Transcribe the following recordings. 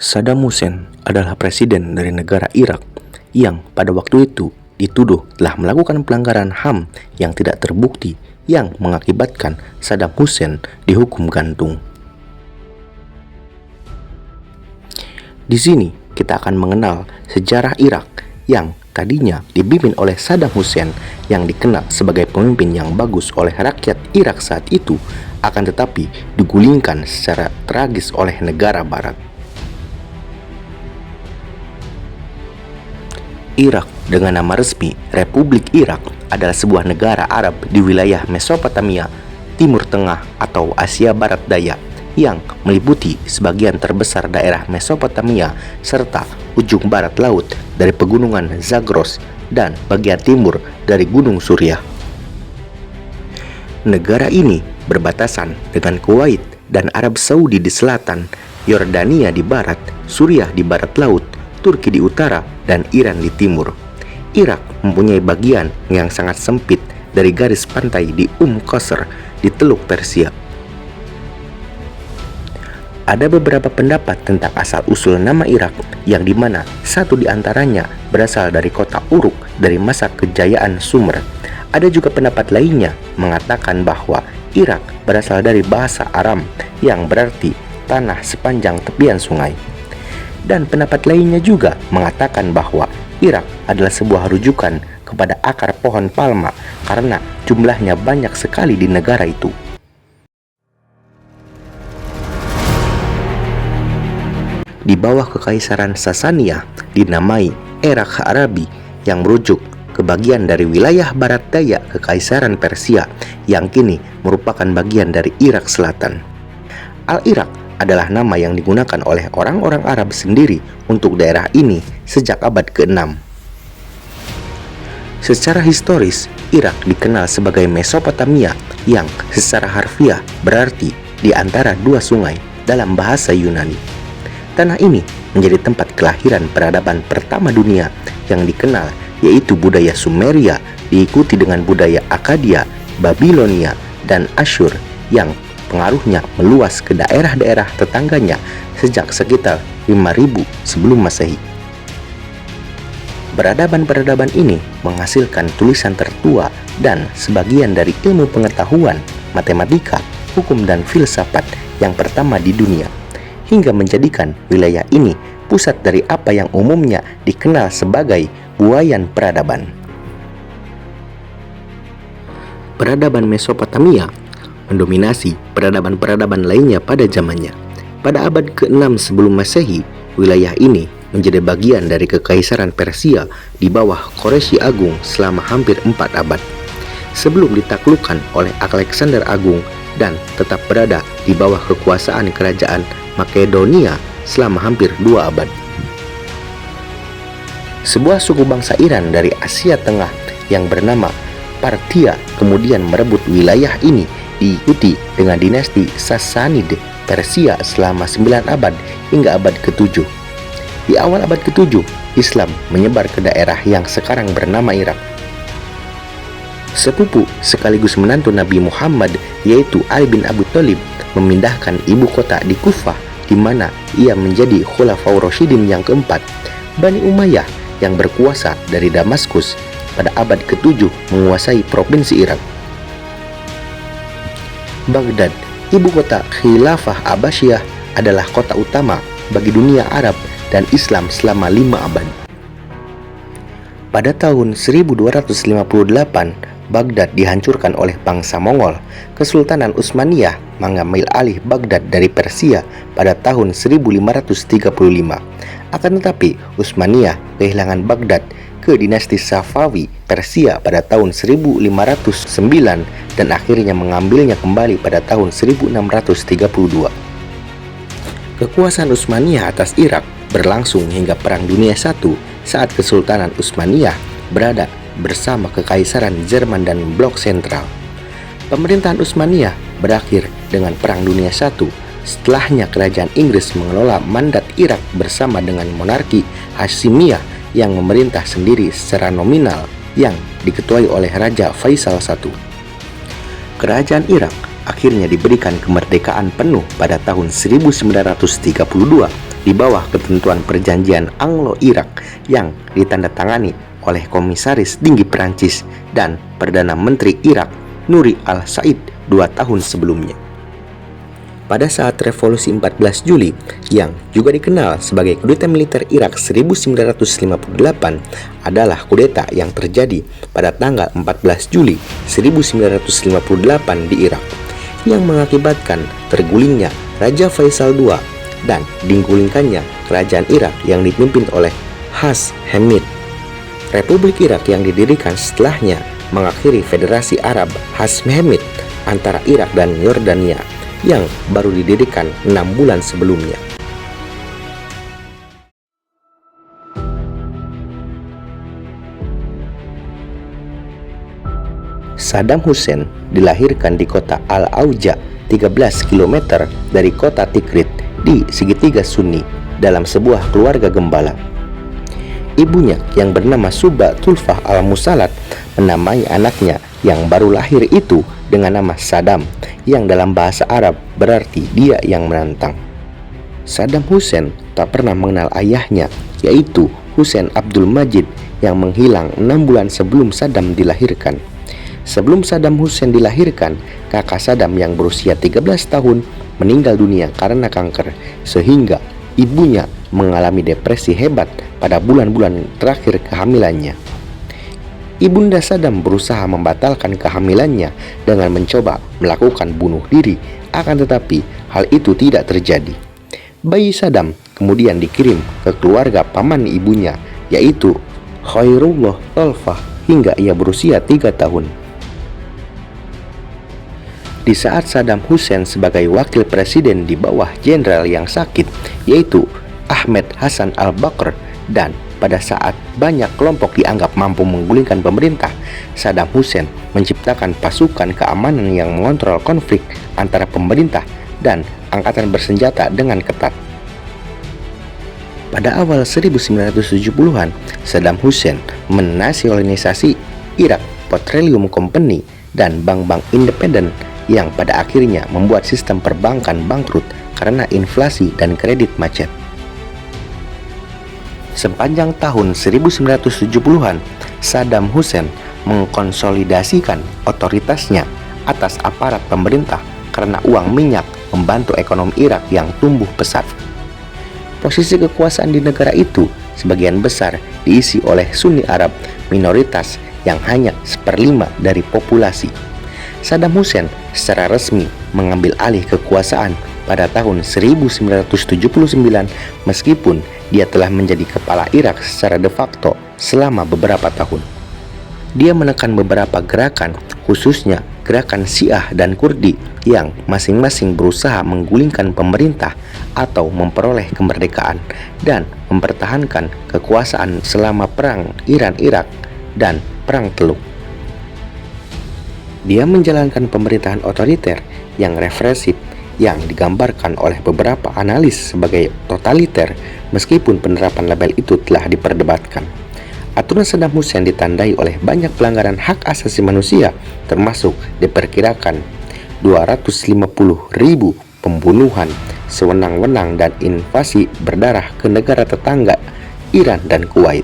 Saddam Hussein adalah presiden dari negara Irak yang pada waktu itu dituduh telah melakukan pelanggaran HAM yang tidak terbukti yang mengakibatkan Saddam Hussein dihukum gantung. Di sini kita akan mengenal sejarah Irak yang tadinya dipimpin oleh Saddam Hussein yang dikenal sebagai pemimpin yang bagus oleh rakyat Irak saat itu, akan tetapi digulingkan secara tragis oleh negara barat. Irak dengan nama resmi Republik Irak adalah sebuah negara Arab di wilayah Mesopotamia, Timur Tengah atau Asia Barat Daya yang meliputi sebagian terbesar daerah Mesopotamia serta ujung barat laut dari pegunungan Zagros dan bagian timur dari Gunung Suriah. Negara ini berbatasan dengan Kuwait dan Arab Saudi di selatan, Yordania di barat, Suriah di barat laut, Turki di utara, dan Iran di timur. Irak mempunyai bagian yang sangat sempit dari garis pantai di Qasr di Teluk Persia. Ada beberapa pendapat tentang asal-usul nama Irak, yang dimana satu di antaranya berasal dari kota Uruk dari masa kejayaan Sumer. Ada juga pendapat lainnya mengatakan bahwa Irak berasal dari bahasa Aram yang berarti tanah sepanjang tepian sungai. Dan pendapat lainnya juga mengatakan bahwa Irak adalah sebuah rujukan kepada akar pohon palma karena jumlahnya banyak sekali di negara itu. Di bawah Kekaisaran Sasania dinamai Irak Arabi yang merujuk ke bagian dari wilayah barat daya Kekaisaran Persia yang kini merupakan bagian dari Irak Selatan. Al-Irak adalah nama yang digunakan oleh orang-orang Arab sendiri untuk daerah ini sejak abad ke-6. Secara historis, Irak dikenal sebagai Mesopotamia yang secara harfiah berarti di antara dua sungai dalam bahasa Yunani. Tanah ini menjadi tempat kelahiran peradaban pertama dunia yang dikenal, yaitu budaya Sumeria diikuti dengan budaya Akkadia, Babilonia, dan Asyur yang pengaruhnya meluas ke daerah-daerah tetangganya sejak sekitar 5000 sebelum Masehi. Peradaban-peradaban ini menghasilkan tulisan tertua dan sebagian dari ilmu pengetahuan, matematika, hukum, dan filsafat yang pertama di dunia, hingga menjadikan wilayah ini pusat dari apa yang umumnya dikenal sebagai buayan peradaban. Peradaban Mesopotamia mendominasi peradaban-peradaban lainnya pada zamannya. Pada abad ke-6 sebelum Masehi, wilayah ini menjadi bagian dari Kekaisaran Persia di bawah Quraisy Agung selama hampir 4 abad, sebelum ditaklukkan oleh Alexander Agung dan tetap berada di bawah kekuasaan kerajaan Makedonia selama hampir 2 abad. Sebuah suku bangsa Iran dari Asia Tengah yang bernama Parthia kemudian merebut wilayah ini, diikuti dengan dinasti Sassanid Persia selama 9 abad hingga abad ke-7. Di awal abad ke-7, Islam menyebar ke daerah yang sekarang bernama Irak. Sepupu sekaligus menantu Nabi Muhammad, yaitu Ali bin Abi Thalib, memindahkan ibu kota di Kufah, di mana ia menjadi Khulafaur Rasyidin yang keempat. Bani Umayyah yang berkuasa dari Damaskus pada abad ke-7 menguasai provinsi Irak. Baghdad, ibu kota Khilafah Abbasiyah, adalah kota utama bagi dunia Arab dan Islam selama 5 abad. Pada tahun 1258, Baghdad dihancurkan oleh bangsa Mongol. Kesultanan Utsmaniyah mengambil alih Baghdad dari Persia pada tahun 1535. Akan tetapi, Utsmaniyah kehilangan Baghdad ke dinasti Safawi Persia pada tahun 1509 dan akhirnya mengambilnya kembali pada tahun 1632. Kekuasaan Utsmaniyah atas Irak berlangsung hingga Perang Dunia I saat Kesultanan Utsmaniyah berada bersama Kekaisaran Jerman dan Blok Sentral. Pemerintahan Utsmaniyah berakhir dengan Perang Dunia I. Setelahnya kerajaan Inggris mengelola mandat Irak bersama dengan monarki Hashimiyah yang memerintah sendiri secara nominal yang diketuai oleh Raja Faisal I. Kerajaan Irak akhirnya diberikan kemerdekaan penuh pada tahun 1932 di bawah ketentuan perjanjian Anglo-Irak yang ditandatangani oleh Komisaris Tinggi Perancis dan Perdana Menteri Irak Nuri al-Said 2 tahun sebelumnya. Pada saat Revolusi 14 Juli yang juga dikenal sebagai kudeta militer Irak 1958 adalah kudeta yang terjadi pada tanggal 14 Juli 1958 di Irak yang mengakibatkan tergulingnya Raja Faisal II dan digulingkannya kerajaan Irak yang dipimpin oleh Hashemid. Republik Irak yang didirikan setelahnya mengakhiri Federasi Arab Hashemid antara Irak dan Yordania yang baru didirikan 6 bulan sebelumnya. Saddam Hussein dilahirkan di kota Al-Auja, 13 km dari kota Tikrit di segitiga Sunni dalam sebuah keluarga gembala. Ibunya yang bernama Suba Tulfah al-Musalat menamai anaknya yang baru lahir itu dengan nama Saddam, yang dalam bahasa Arab berarti dia yang menantang. Saddam Hussein tak pernah mengenal ayahnya, yaitu Hussein Abdul Majid yang menghilang 6 bulan sebelum Saddam dilahirkan. Sebelum Saddam Hussein dilahirkan, kakak Saddam yang berusia 13 tahun meninggal dunia karena kanker, sehingga ibunya mengalami depresi hebat pada bulan-bulan terakhir kehamilannya. Ibunda Saddam berusaha membatalkan kehamilannya dengan mencoba melakukan bunuh diri, akan tetapi hal itu tidak terjadi. Bayi Saddam kemudian dikirim ke keluarga paman ibunya, yaitu Khairullah Tolfah, hingga ia berusia 3 tahun. Di saat Saddam Hussein sebagai wakil presiden di bawah jenderal yang sakit, yaitu Ahmed Hassan al-Bakr, dan pada saat banyak kelompok dianggap mampu menggulingkan pemerintah, Saddam Hussein menciptakan pasukan keamanan yang mengontrol konflik antara pemerintah dan angkatan bersenjata dengan ketat. Pada awal 1970-an, Saddam Hussein menasionalisasi Iraq Petroleum Company dan bank-bank independen yang pada akhirnya membuat sistem perbankan bangkrut karena inflasi dan kredit macet. Sepanjang tahun 1970-an, Saddam Hussein mengkonsolidasikan otoritasnya atas aparat pemerintah karena uang minyak membantu ekonomi Irak yang tumbuh pesat. Posisi kekuasaan di negara itu sebagian besar diisi oleh Sunni Arab minoritas yang hanya 1/5 dari populasi. Saddam Hussein secara resmi mengambil alih kekuasaan pada tahun 1979 meskipun dia telah menjadi kepala Irak secara de facto selama beberapa tahun. Dia menekan beberapa gerakan, khususnya gerakan Syiah dan Kurdi yang masing-masing berusaha menggulingkan pemerintah atau memperoleh kemerdekaan dan mempertahankan kekuasaan selama perang Iran-Irak dan Perang Teluk. Dia menjalankan pemerintahan otoriter yang represif yang digambarkan oleh beberapa analis sebagai totaliter, meskipun penerapan label itu telah diperdebatkan. Aturan Saddam Hussein ditandai oleh banyak pelanggaran hak asasi manusia, termasuk diperkirakan 250.000 pembunuhan sewenang-wenang dan invasi berdarah ke negara tetangga Iran dan Kuwait.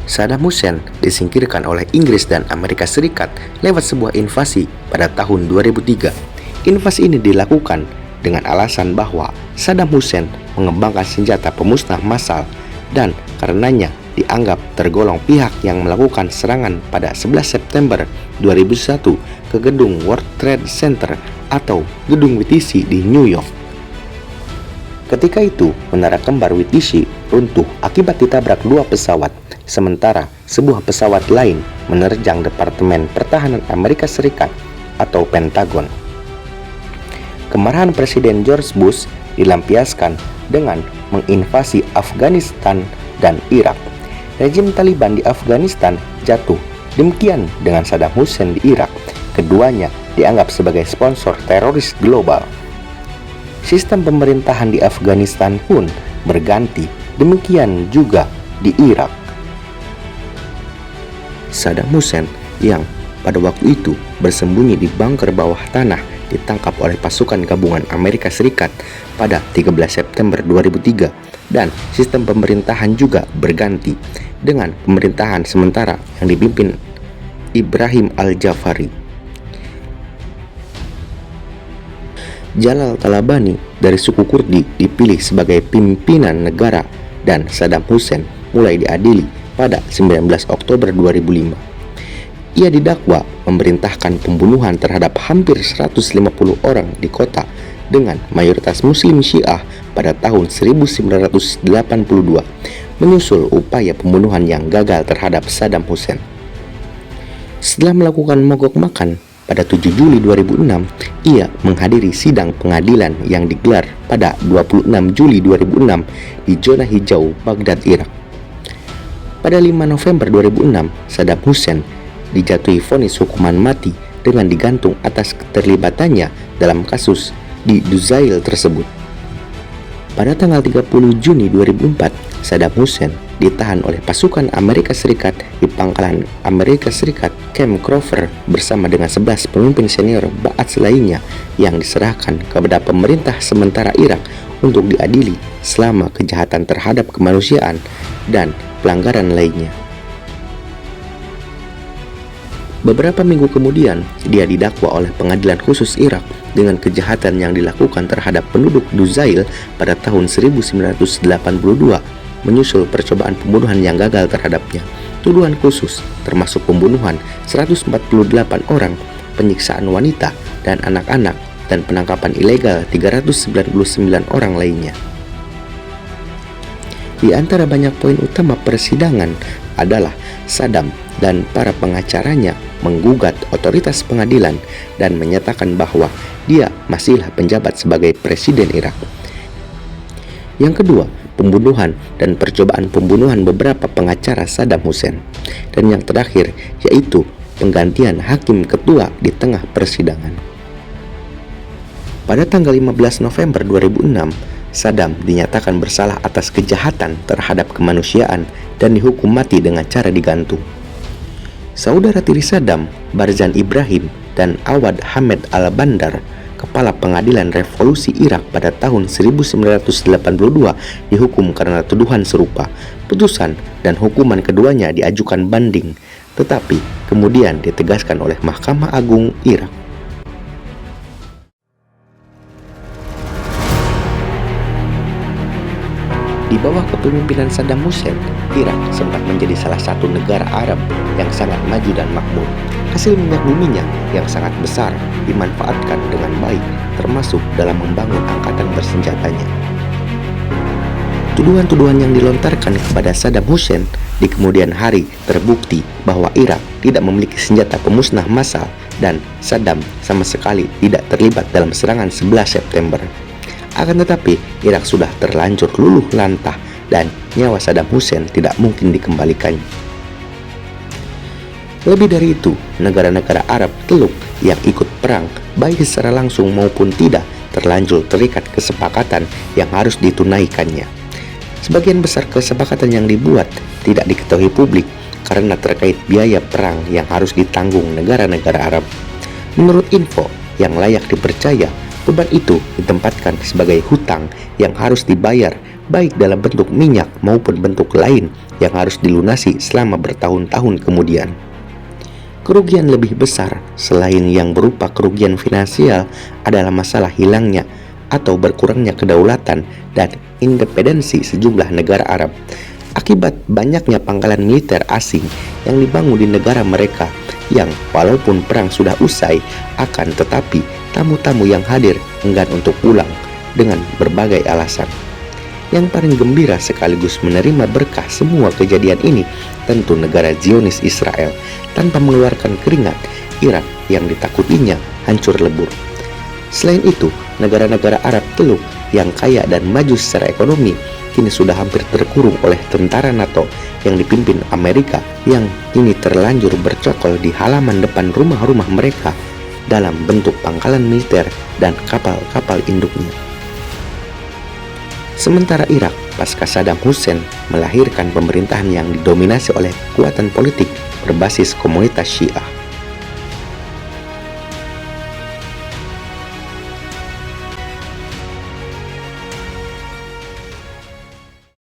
Saddam Hussein disingkirkan oleh Inggris dan Amerika Serikat lewat sebuah invasi pada tahun 2003. Invasi ini dilakukan dengan alasan bahwa Saddam Hussein mengembangkan senjata pemusnah massal dan karenanya dianggap tergolong pihak yang melakukan serangan pada 11 September 2001 ke gedung World Trade Center atau gedung WTC di New York. Ketika itu, menara kembar WTC runtuh akibat ditabrak 2 pesawat, sementara sebuah pesawat lain menerjang Departemen Pertahanan Amerika Serikat atau Pentagon. Kemarahan Presiden George Bush dilampiaskan dengan menginvasi Afghanistan dan Irak. Rejim Taliban di Afghanistan jatuh, demikian dengan Saddam Hussein di Irak. Keduanya dianggap sebagai sponsor teroris global. Sistem pemerintahan di Afghanistan pun berganti, demikian juga di Irak. Saddam Hussein yang pada waktu itu bersembunyi di bunker bawah tanah ditangkap oleh pasukan gabungan Amerika Serikat pada 13 September 2003 dan sistem pemerintahan juga berganti dengan pemerintahan sementara yang dipimpin Ibrahim Al-Jafari. Jalal Talabani dari suku Kurdi dipilih sebagai pimpinan negara dan Saddam Hussein mulai diadili pada 19 Oktober 2005. Ia didakwa memerintahkan pembunuhan terhadap hampir 150 orang di kota dengan mayoritas Muslim Syiah pada tahun 1982, menyusul upaya pembunuhan yang gagal terhadap Saddam Hussein. Setelah melakukan mogok makan, pada 7 Juli 2006, ia menghadiri sidang pengadilan yang digelar pada 26 Juli 2006 di zona hijau Baghdad, Irak. Pada 5 November 2006, Saddam Hussein dijatuhi vonis hukuman mati dengan digantung atas keterlibatannya dalam kasus di Duzail tersebut. Pada tanggal 30 Juni 2004, Saddam Hussein ditahan oleh pasukan Amerika Serikat di pangkalan Amerika Serikat Camp Grover bersama dengan 11 pemimpin senior Ba'ath lainnya yang diserahkan kepada pemerintah sementara Irak untuk diadili selama kejahatan terhadap kemanusiaan dan pelanggaran lainnya. Beberapa minggu kemudian, dia didakwa oleh pengadilan khusus Irak dengan kejahatan yang dilakukan terhadap penduduk Duzail pada tahun 1982, menyusul percobaan pembunuhan yang gagal terhadapnya, tuduhan khusus termasuk pembunuhan 148 orang, penyiksaan wanita dan anak-anak, dan penangkapan ilegal 399 orang lainnya. Di antara banyak poin utama persidangan adalah Saddam dan para pengacaranya menggugat otoritas pengadilan dan menyatakan bahwa dia masihlah penjabat sebagai presiden Irak. Yang kedua, pembunuhan dan percobaan pembunuhan beberapa pengacara Saddam Hussein. Dan yang terakhir yaitu penggantian hakim ketua di tengah persidangan. Pada tanggal 15 November 2006, Saddam dinyatakan bersalah atas kejahatan terhadap kemanusiaan dan dihukum mati dengan cara digantung. Saudara tiri Saddam, Barzan Ibrahim dan Awad Hamed al-Bandar, kepala pengadilan revolusi Irak pada tahun 1982, dihukum karena tuduhan serupa. Putusan dan hukuman keduanya diajukan banding, tetapi kemudian ditegaskan oleh Mahkamah Agung Irak. Di bawah kepemimpinan Saddam Hussein, Irak sempat menjadi salah satu negara Arab yang sangat maju dan makmur. Hasil minyak buminya yang sangat besar dimanfaatkan dengan baik, termasuk dalam membangun angkatan bersenjatanya. Tuduhan-tuduhan yang dilontarkan kepada Saddam Hussein di kemudian hari terbukti bahwa Irak tidak memiliki senjata pemusnah massal dan Saddam sama sekali tidak terlibat dalam serangan 11 September. Akan tetapi, Irak sudah terlanjur luluh lantah dan nyawa Saddam Hussein tidak mungkin dikembalikannya. Lebih dari itu, negara-negara Arab Teluk yang ikut perang, baik secara langsung maupun tidak, terlanjur terikat kesepakatan yang harus ditunaikannya. Sebagian besar kesepakatan yang dibuat tidak diketahui publik karena terkait biaya perang yang harus ditanggung negara-negara Arab. Menurut info yang layak dipercaya, beban itu ditempatkan sebagai hutang yang harus dibayar baik dalam bentuk minyak maupun bentuk lain yang harus dilunasi selama bertahun-tahun kemudian. Kerugian lebih besar selain yang berupa kerugian finansial adalah masalah hilangnya atau berkurangnya kedaulatan dan independensi sejumlah negara Arab akibat banyaknya pangkalan militer asing yang dibangun di negara mereka yang walaupun perang sudah usai, akan tetapi tamu-tamu yang hadir enggan untuk pulang dengan berbagai alasan. Yang paling gembira sekaligus menerima berkah semua kejadian ini tentu negara Zionis Israel. Tanpa mengeluarkan keringat, Irak yang ditakutinya hancur lebur. Selain itu, negara-negara Arab Teluk yang kaya dan maju secara ekonomi kini sudah hampir terkurung oleh tentara NATO yang dipimpin Amerika yang kini terlanjur bercokol di halaman depan rumah-rumah mereka dalam bentuk pangkalan militer dan kapal-kapal induknya. Sementara Irak pasca Saddam Hussein melahirkan pemerintahan yang didominasi oleh kekuatan politik berbasis komunitas Syiah.